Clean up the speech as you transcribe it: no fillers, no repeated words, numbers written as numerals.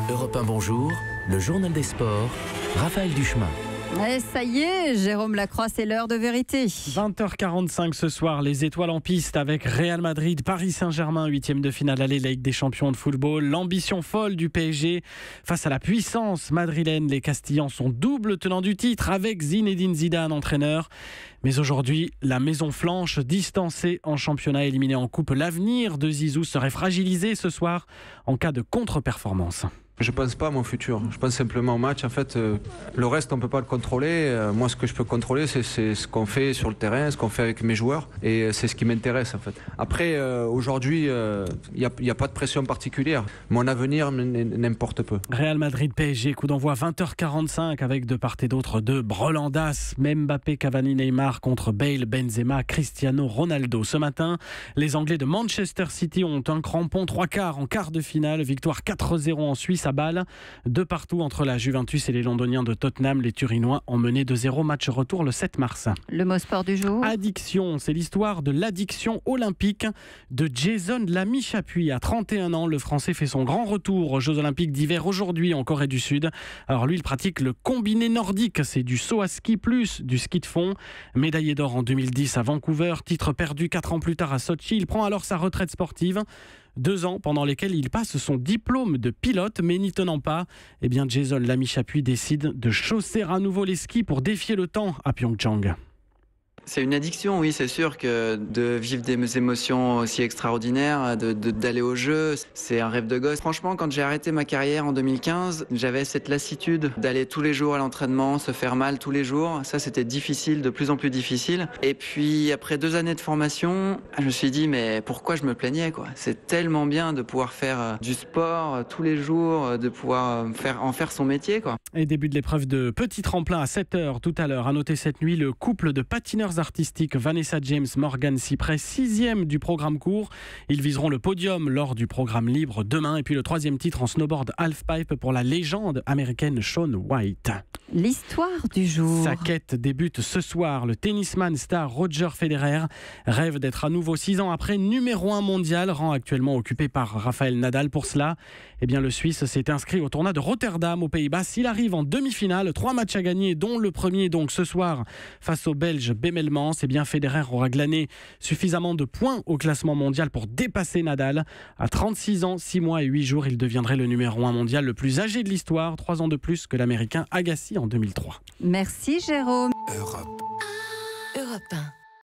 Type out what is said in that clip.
Europe 1 Bonjour, le journal des sports, Raphaël Duchemin. Et ça y est, Jérôme Lacroix, c'est l'heure de vérité. 20h45 ce soir, les étoiles en piste avec Real Madrid, Paris Saint-Germain, 8e de finale aller Ligue des champions de football. L'ambition folle du PSG face à la puissance madrilène. Les Castillans sont double tenants du titre avec Zinedine Zidane, entraîneur. Mais aujourd'hui, la maison flanche, distancée en championnat, éliminée en coupe. L'avenir de Zizou serait fragilisé ce soir en cas de contre-performance. Je pense pas à mon futur, je pense simplement au match. En fait, le reste, on peut pas le contrôler. Moi, ce que je peux contrôler, c'est ce qu'on fait sur le terrain, ce qu'on fait avec mes joueurs. Et c'est ce qui m'intéresse, en fait. Après, aujourd'hui, il n'y a pas de pression particulière. Mon avenir n'importe peu. Real Madrid PSG, coup d'envoi 20h45 avec de part et d'autre deux Brolandas, Mbappé, Cavani, Neymar contre Bale, Benzema, Cristiano Ronaldo. Ce matin, les Anglais de Manchester City ont un crampon 3/4 en quart de finale. Victoire 4-0 en Suisse à Bâle. De partout entre la Juventus et les Londoniens de Tottenham, les Turinois ont mené 2-0. Match retour le 7 mars. Le mot sport du jour. Addiction, c'est l'histoire de l'addiction olympique de Jason Lamy-Chapuis. À 31 ans, le Français fait son grand retour aux Jeux Olympiques d'hiver aujourd'hui en Corée du Sud. Alors lui, il pratique le combiné nordique. C'est du saut à ski plus du ski de fond. Médaillé d'or en 2010 à Vancouver, titre perdu 4 ans plus tard à Sochi. Il prend alors sa retraite sportive. 2 ans pendant lesquels il passe son diplôme de pilote, mais n'y tenant pas, Jason Lamy-Chapuis décide de chausser à nouveau les skis pour défier le temps à Pyeongchang. C'est une addiction, oui, c'est sûr que de vivre des émotions aussi extraordinaires, d'aller au jeu, c'est un rêve de gosse. Franchement, quand j'ai arrêté ma carrière en 2015, j'avais cette lassitude d'aller tous les jours à l'entraînement, se faire mal tous les jours. Ça, c'était difficile, de plus en plus difficile. Et puis, après 2 années de formation, je me suis dit, mais pourquoi je me plaignais, quoi ? C'est tellement bien de pouvoir faire du sport tous les jours, de pouvoir en faire son métier, quoi. Et début de l'épreuve de petit tremplin à 7h tout à l'heure. À noter cette nuit, le couple de patineurs artistiques Vanessa James, Morgan Cyprès, 6e du programme court. Ils viseront le podium lors du programme libre demain. Et puis le 3e titre en snowboard halfpipe pour la légende américaine Shaun White. L'histoire du jour. Sa quête débute ce soir. Le tennisman star Roger Federer rêve d'être à nouveau 6 ans après numéro 1 mondial, rang actuellement occupé par Rafael Nadal. Pour cela, le Suisse s'est inscrit au tournoi de Rotterdam aux Pays-Bas. S'il arrive en demi-finale, 3 matchs à gagner, dont le premier donc ce soir face au Belge Bemelmans, Federer aura glané suffisamment de points au classement mondial pour dépasser Nadal. À 36 ans, 6 mois et 8 jours, il deviendrait le numéro 1 mondial le plus âgé de l'histoire, 3 ans de plus que l'américain Agassi en 2003. Merci Jérôme. Europe 1.